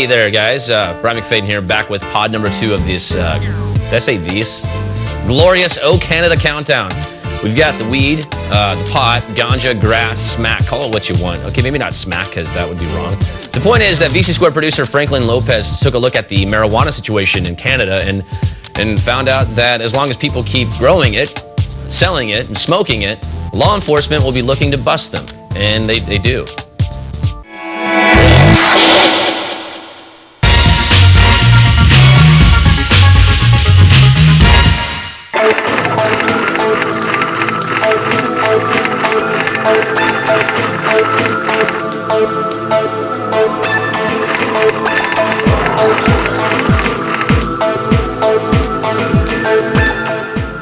there, guys. Brian McFadden here, back with pod number 2 of this, did I say this? Glorious O Canada Countdown. We've got the weed, the pot, ganja, grass, smack, call it what you want. Okay, maybe not smack, because that would be wrong. The point is that VC Squared producer Franklin Lopez took a look at the marijuana situation in Canada and found out that as long as people keep growing it, selling it, and smoking it, law enforcement will be looking to bust them. And they do.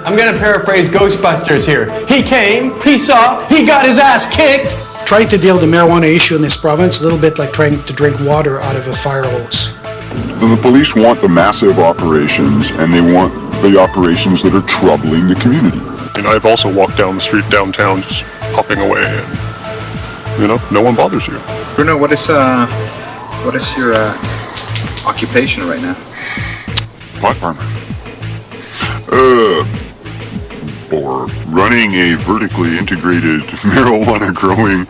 I'm gonna paraphrase Ghostbusters here. He came, he saw, he got his ass kicked. Trying to deal with the marijuana issue in this province, a little bit like trying to drink water out of a fire hose. The police want the massive operations, and they want the operations that are troubling the community. And I've also walked down the street downtown just puffing away, and, you know, no one bothers you. Bruno, what is your occupation right now? Pot farmer. Or running a vertically integrated marijuana growing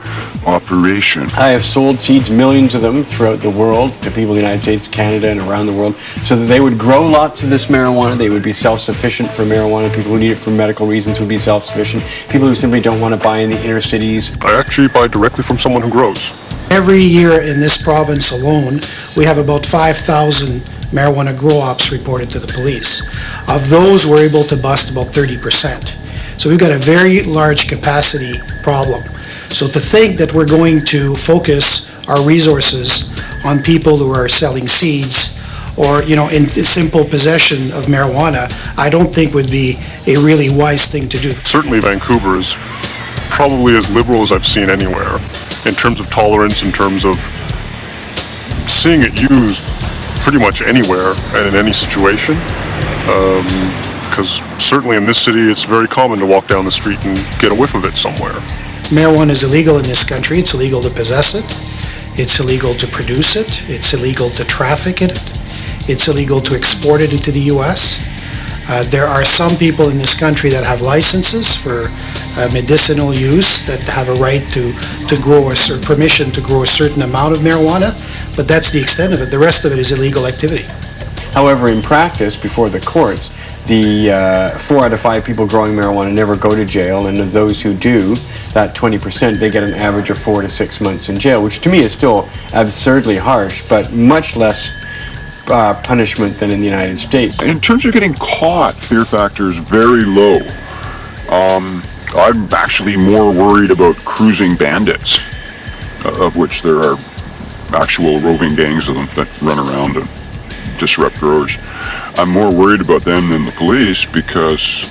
operation. I have sold seeds, millions of them, throughout the world to people in the United States, Canada, and around the world, so that they would grow lots of this marijuana. They would be self-sufficient for marijuana. People who need it for medical reasons would be self-sufficient. People who simply don't want to buy in the inner cities. I actually buy directly from someone who grows. Every year in this province alone, we have about 5,000 marijuana grow ops reported to the police. Of those, we're able to bust about 30%. So we've got a very large capacity problem. So to think that we're going to focus our resources on people who are selling seeds or, you know, in simple possession of marijuana, I don't think would be a really wise thing to do. Certainly Vancouver is probably as liberal as I've seen anywhere in terms of tolerance, in terms of seeing it used pretty much anywhere and in any situation. Because certainly in this city, it's very common to walk down the street and get a whiff of it somewhere. Marijuana is illegal in this country. It's illegal to possess it. It's illegal to produce it. It's illegal to traffic in it. It's illegal to export it into the U.S. There are some people in this country that have licenses for medicinal use, that have a right to grow or permission to grow a certain amount of marijuana, but that's the extent of it. The rest of it is illegal activity. However, in practice, before the courts, the 4 out of 5 people growing marijuana never go to jail, and of those who do, that 20%, they get an average of 4 to 6 months in jail, which to me is still absurdly harsh, but much less punishment than in the United States. In terms of getting caught, fear factor is very low. I'm actually more worried about cruising bandits, of which there are actual roving gangs of them that run around and disrupt growers. I'm more worried about them than the police because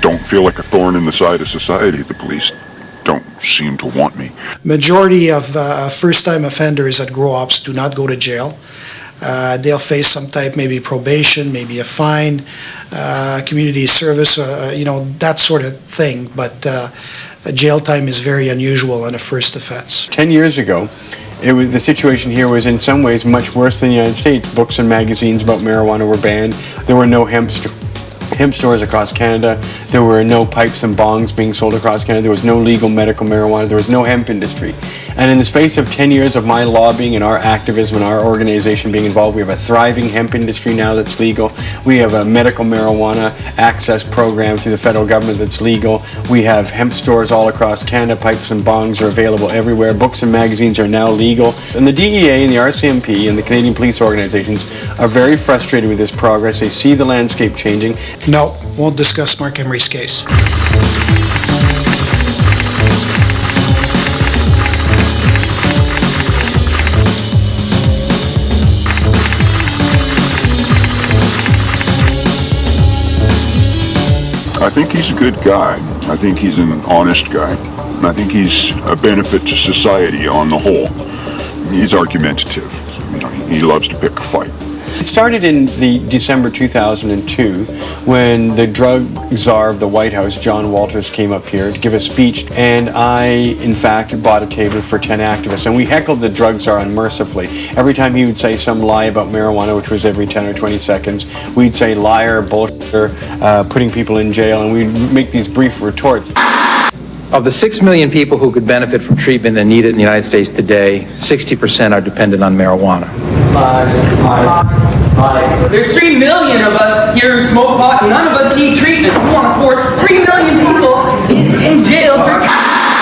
don't feel like a thorn in the side of society. The police don't seem to want me. Majority of first-time offenders at grow ops do not go to jail. They'll face some type, maybe probation, maybe a fine, community service, you know, that sort of thing. But jail time is very unusual on a first offense. 10 years ago, the situation here was in some ways much worse than the United States. Books and magazines about marijuana were banned. There were no hemp stores across Canada. There were no pipes and bongs being sold across Canada. There was no legal medical marijuana. There was no hemp industry. And in the space of 10 years of my lobbying and our activism and our organization being involved, we have a thriving hemp industry now that's legal. We have a medical marijuana access program through the federal government that's legal. We have hemp stores all across Canada. Pipes and bongs are available everywhere. Books and magazines are now legal. And the DEA and the RCMP and the Canadian police organizations are very frustrated with this progress. They see the landscape changing. No, won't discuss Mark Emery's case. I think he's a good guy. I think he's an honest guy. And I think he's a benefit to society on the whole. He's argumentative. You know, he loves to pick a fight. It started in the December 2002 when the drug czar of the White House, John Walters, came up here to give a speech, and I, in fact, bought a table for 10 activists, and we heckled the drug czar unmercifully. Every time he would say some lie about marijuana, which was every 10 or 20 seconds, we'd say liar, bullshitter, putting people in jail, and we'd make these brief retorts. Of the 6 million people who could benefit from treatment and need it in the United States today, 60% are dependent on marijuana. There's 3 million of us here who smoke pot, and none of us need treatment. We want to force 3 million people in jail for...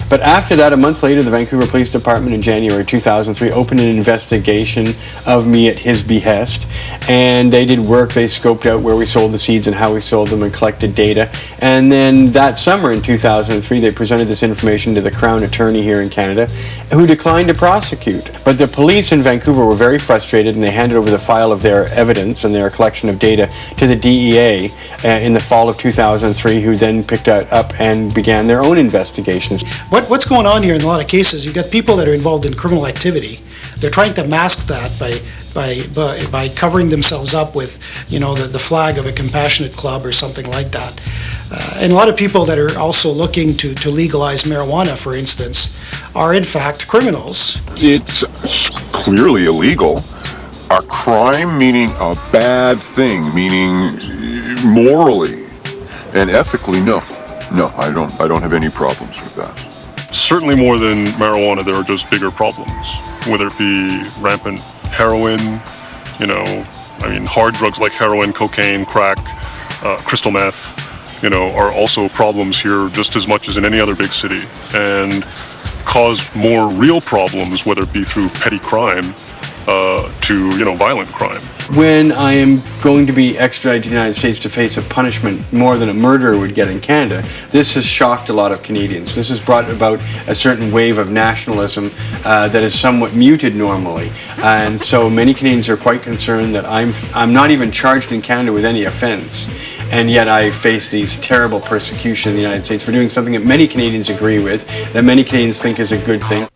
But after that, a month later, the Vancouver Police Department in January 2003 opened an investigation of me at his behest. And they did work. They scoped out where we sold the seeds and how we sold them and collected data. And then that summer in 2003, they presented this information to the Crown Attorney here in Canada, who declined to prosecute. But the police in Vancouver were very frustrated, and they handed over the file of their evidence and their collection of data to the DEA in the fall of 2003, who then picked it up and began their own investigations. What's going on here in a lot of cases, you've got people that are involved in criminal activity. They're trying to mask that by covering themselves up with, you know, the flag of a compassionate club or something like that. And a lot of people that are also looking to legalize marijuana, for instance, are in fact criminals. It's clearly illegal. A crime meaning a bad thing, meaning morally and ethically, no. No, I don't have any problems with that. Certainly more than marijuana, there are just bigger problems, whether it be rampant heroin, hard drugs like heroin, cocaine, crack, crystal meth, are also problems here just as much as in any other big city, and cause more real problems, whether it be through petty crime to, violent crime. When I am going to be extradited to the United States to face a punishment more than a murderer would get in Canada, this has shocked a lot of Canadians. This has brought about a certain wave of nationalism that is somewhat muted normally. And so many Canadians are quite concerned that I'm not even charged in Canada with any offense, and yet I face these terrible persecution in the United States for doing something that many Canadians agree with, that many Canadians think is a good thing.